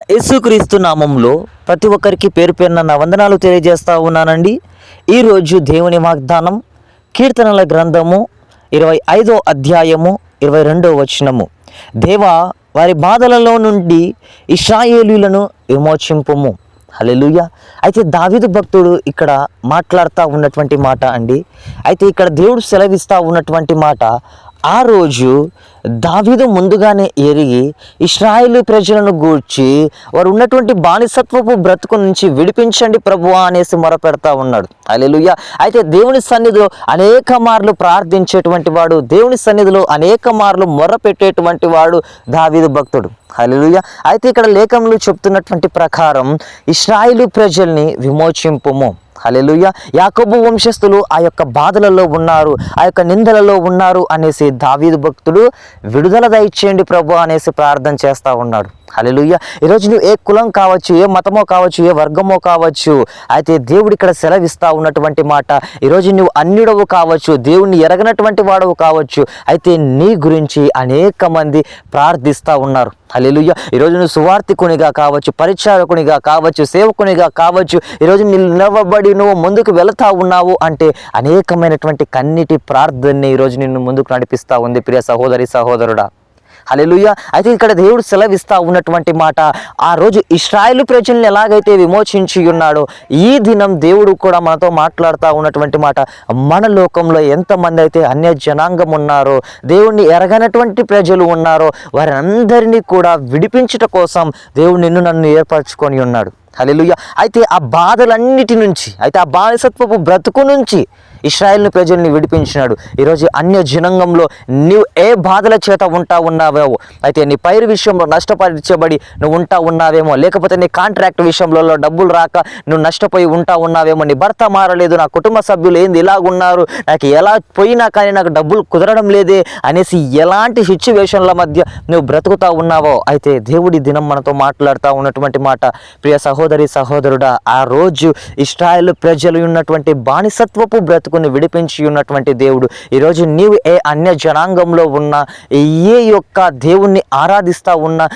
యేసుక్రీస్తు నామంలో ప్రతి ఒక్కరికి పేరు పేరున నా వందనాలు తెలియజేస్తా ఉన్నానండి. ఈరోజు దేవుని వాగ్దానం కీర్తనల గ్రంథము 25వ అధ్యాయము 22వ వచనము. దేవా, వారి బాధలలో నుండి ఇశ్రాయేలీయులను విమోచింపుము. హల్లెలూయా. అయితే దావీదు భక్తుడు ఇక్కడ మాట్లాడుతూ ఉన్నటువంటి మాట అండి. అయితే ఇక్కడ దేవుడు సెలవిస్తూ ఉన్నటువంటి మాట, ఆ రోజు దావీదు ముందుగానే ఎరిగి ఇశ్రాయేలు ప్రజలను గూర్చి వారు ఉన్నటువంటి బానిసత్వపు బ్రతుకు నుంచి విడిపించండి ప్రభువా అనేసి మొరపెడతా ఉన్నాడు. హల్లెలూయా. అయితే దేవుని సన్నిధిలో అనేక మార్లు ప్రార్థించేటువంటి వాడు, దేవుని సన్నిధిలో అనేక మార్లు మొర్రపెట్టేటువంటి వాడు దావీదు భక్తుడు. హల్లెలూయా. అయితే ఇక్కడ లేఖనలు చెప్తున్నటువంటి ప్రకారం ఇశ్రాయేలు ప్రజల్ని విమోచింపుము. హల్లెలూయా. యాకోబు వంశస్థులు ఆ యొక్క బాధలలో ఉన్నారు, ఆ యొక్క నిందలలో ఉన్నారు అనేసి దావీదు భక్తుడు విడుదల దయచేయండి ప్రభు అనేసి ప్రార్థన చేస్తూ ఉన్నాడు. హల్లెలూయా. ఈరోజు నువ్వు ఏ కులం కావచ్చు, ఏ మతమో కావచ్చు, ఏ వర్గమో కావచ్చు, అయితే దేవుడు ఇక్కడ సెలవిస్తూ ఉన్నటువంటి మాట, ఈరోజు నువ్వు అన్యుడవు కావచ్చు, దేవుణ్ణి ఎరగనటువంటి వాడవు కావచ్చు, అయితే నీ గురించి అనేక మంది ప్రార్థిస్తూ ఉన్నారు. హల్లెలూయా. ఈరోజు నువ్వు సువార్థికునిగా కావచ్చు, పరిచారకునిగా కావచ్చు, సేవకునిగా కావచ్చు, ఈరోజు నిలవబడి నువ్వు ముందుకు వెళుతూ ఉన్నావు అంటే అనేకమైనటువంటి కన్నీటి ప్రార్థనని ఈరోజు నిన్ను ముందుకు నడిపిస్తూ ఉంది ప్రియ సహోదరి సహోదరుడా. హల్లెలూయా. అయితే ఇక్కడ దేవుడు సెలవిస్తా ఉన్నటువంటి మాట, ఆ రోజు ఇశ్రాయేలు ప్రజల్ని ఎలాగైతే విమోచించి ఉన్నాడో, ఈ దినం దేవుడు కూడా మనతో మాట్లాడుతూ ఉన్నటువంటి మాట, మన లోకంలో ఎంతమంది అయితే అన్య జనాంగం ఉన్నారో, దేవుణ్ణి ఎరగనటువంటి ప్రజలు ఉన్నారో, వారందరినీ కూడా విడిపించుట కోసం దేవుడు నిన్ను నన్ను ఏర్పరచుకొని ఉన్నాడు. హల్లెలూయా. అయితే ఆ బాధలన్నిటి నుంచి, అయితే ఆ బానిసత్వపు బ్రతుకు నుంచి ఇశ్రాయేలు ప్రజల్ని విడిపించినాడు. ఈరోజు అన్య జనాంగంలో నీవు ఏ బాధల చేత ఉన్నావేమో, అయితే నీ పైరు విషయంలో నష్టపరచబడి నువ్వు ఉన్నావేమో, లేకపోతే నీ కాంట్రాక్ట్ విషయంలో డబ్బులు రాక నువ్వు నష్టపోయి ఉన్నావేమో, నీ భర్త మారలేదు, నా కుటుంబ సభ్యులు ఏంది ఇలాగున్నారు, నాకు ఎలా పోయినా కానీ నాకు డబ్బులు కుదరడం లేదే అనేసి ఎలాంటి సిచ్యువేషన్ల మధ్య నువ్వు బ్రతుకుతా ఉన్నావో, అయితే దేవుడి దినం మనతో మాట్లాడుతూ ఉన్నటువంటి మాట, ప్రియ సహోదరి సహోదరుడా, ఆ రోజు ఇశ్రాయేలు ప్రజలు ఉన్నటువంటి బానిసత్వపు బ్రతుకుని విడిపించి ఉన్నటువంటి దేవుడు ఈరోజు నీవు ఏ అన్య జనాంగంలో ఉన్నా, ఏ యొక్క దేవుణ్ణి ఆరాధిస్తా ఉన్నా,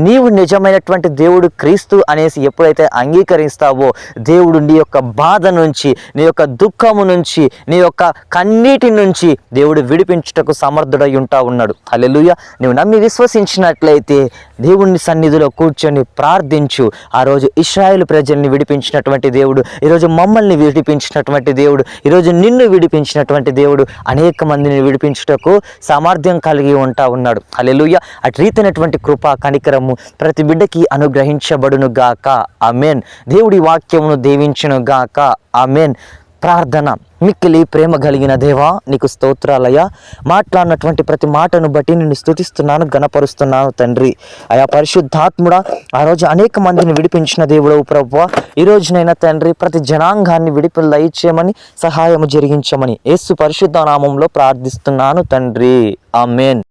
నీవు నిజమైనటువంటి దేవుడు క్రీస్తు అనేసి ఎప్పుడైతే అంగీకరిస్తావో, దేవుడు నీ యొక్క బాధ నుంచి, నీ యొక్క దుఃఖము నుంచి, నీ యొక్క కన్నీటి నుంచి దేవుడు విడిపించుటకు సమర్థుడై ఉంటా ఉన్నాడు. హల్లెలూయా. నువ్వు నమ్మి విశ్వసించినట్లయితే దేవుని సన్నిధిలో కూర్చొని ప్రార్థించు. ఆ రోజు ఇశ్రాయేలు ప్రజల్ని విడిపించినటువంటి దేవుడు ఈరోజు మమ్మల్ని విడిపించినటువంటి దేవుడు, ఈరోజు నిన్ను విడిపించినటువంటి దేవుడు అనేక మందిని విడిపించుటకు సామర్థ్యం కలిగి ఉంటా ఉన్నాడు. హల్లెలూయా. అటు రీతినటువంటి కృప కనికరము ప్రతి బిడ్డకి అనుగ్రహించబడును గాక. ఆమేన్. దేవుడి వాక్యమును దీవించును గాక. ఆమేన్. ప్రార్థన. మిక్కిలి ప్రేమ కలిగిన దేవా, నీకు స్తోత్రాలయ్యా. మాట్లాడినటువంటి ప్రతి మాటను బట్టి నిన్ను స్తుతిస్తున్నాను, గణపరుస్తున్నాను తండ్రి. ఆయా పరిశుద్ధాత్ముడా, ఆ రోజు అనేక మందిని విడిపించిన దేవుడవు ప్రభువా, ఈ రోజునైనా తండ్రి ప్రతి జనాంగాన్ని విడిపులు దయచేయమని, సహాయము జరిగించమని యేసు పరిశుద్ధ నామంలో ప్రార్థిస్తున్నాను తండ్రి. ఆమేన్.